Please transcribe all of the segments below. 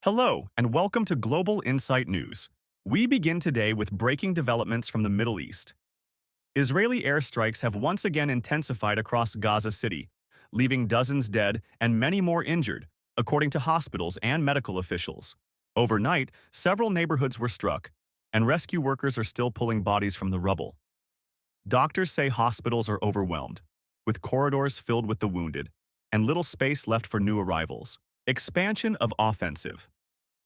Hello, and welcome to Global Insight News. We begin today with breaking developments from the Middle East. Israeli airstrikes have once again intensified across Gaza City, leaving dozens dead and many more injured, according to hospitals and medical officials. Overnight, several neighborhoods were struck, and rescue workers are still pulling bodies from the rubble. Doctors say hospitals are overwhelmed, with corridors filled with the wounded, and little space left for new arrivals. Expansion of offensive.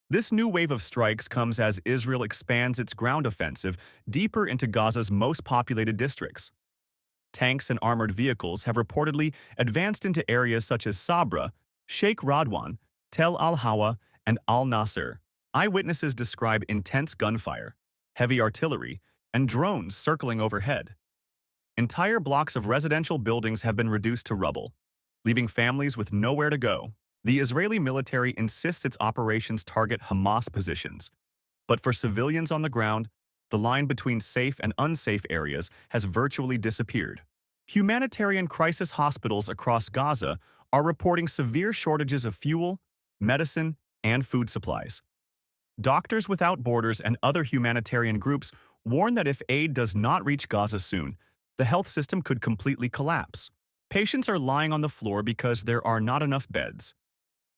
This new wave of strikes comes as Israel expands its ground offensive deeper into Gaza's most populated districts. Tanks and armored vehicles have reportedly advanced into areas such as Sabra, Sheikh Radwan, Tel al-Hawa, and al-Nasser. Eyewitnesses describe intense gunfire, heavy artillery, and drones circling overhead. Entire blocks of residential buildings have been reduced to rubble, leaving families with nowhere to go. The Israeli military insists its operations target Hamas positions, but for civilians on the ground, the line between safe and unsafe areas has virtually disappeared. Humanitarian crisis hospitals across Gaza are reporting severe shortages of fuel, medicine, and food supplies. Doctors Without Borders and other humanitarian groups warn that if aid does not reach Gaza soon, the health system could completely collapse. Patients are lying on the floor because there are not enough beds.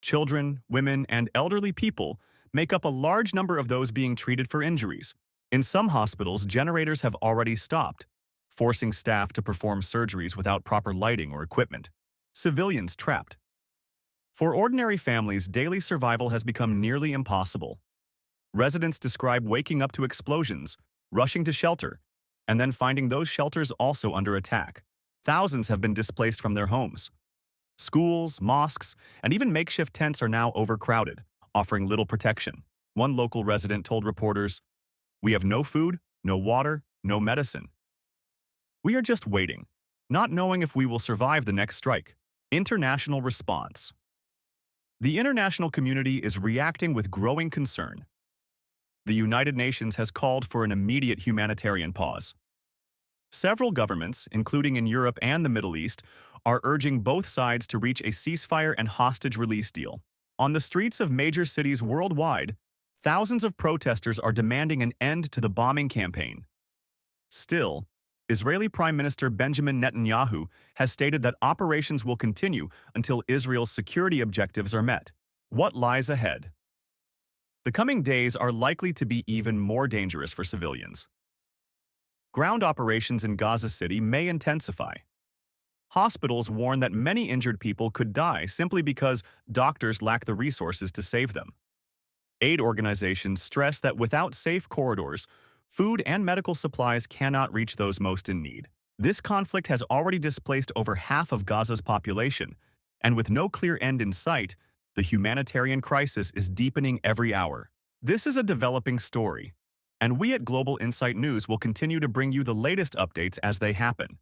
Children, women, and elderly people make up a large number of those being treated for injuries. In some hospitals, generators have already stopped, forcing staff to perform surgeries without proper lighting or equipment. Civilians trapped. For ordinary families, daily survival has become nearly impossible. Residents describe waking up to explosions, rushing to shelter, and then finding those shelters also under attack. Thousands have been displaced from their homes. Schools, mosques, and even makeshift tents are now overcrowded, offering little protection. One local resident told reporters, "We have no food, no water, no medicine. We are just waiting, not knowing if we will survive the next strike." International response. The international community is reacting with growing concern. The United Nations has called for an immediate humanitarian pause. Several governments, including in Europe and the Middle East, are urging both sides to reach a ceasefire and hostage release deal. On the streets of major cities worldwide, thousands of protesters are demanding an end to the bombing campaign. Still, Israeli Prime Minister Benjamin Netanyahu has stated that operations will continue until Israel's security objectives are met. What lies ahead? The coming days are likely to be even more dangerous for civilians. Ground operations in Gaza City may intensify. Hospitals warn that many injured people could die simply because doctors lack the resources to save them. Aid organizations stress that without safe corridors, food and medical supplies cannot reach those most in need. This conflict has already displaced over half of Gaza's population, and with no clear end in sight, the humanitarian crisis is deepening every hour. This is a developing story, and we at Global Insight News will continue to bring you the latest updates as they happen.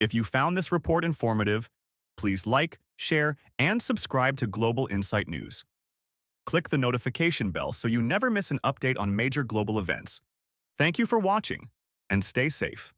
If you found this report informative, please like, share, and subscribe to Global Insight News. Click the notification bell so you never miss an update on major global events. Thank you for watching, and stay safe.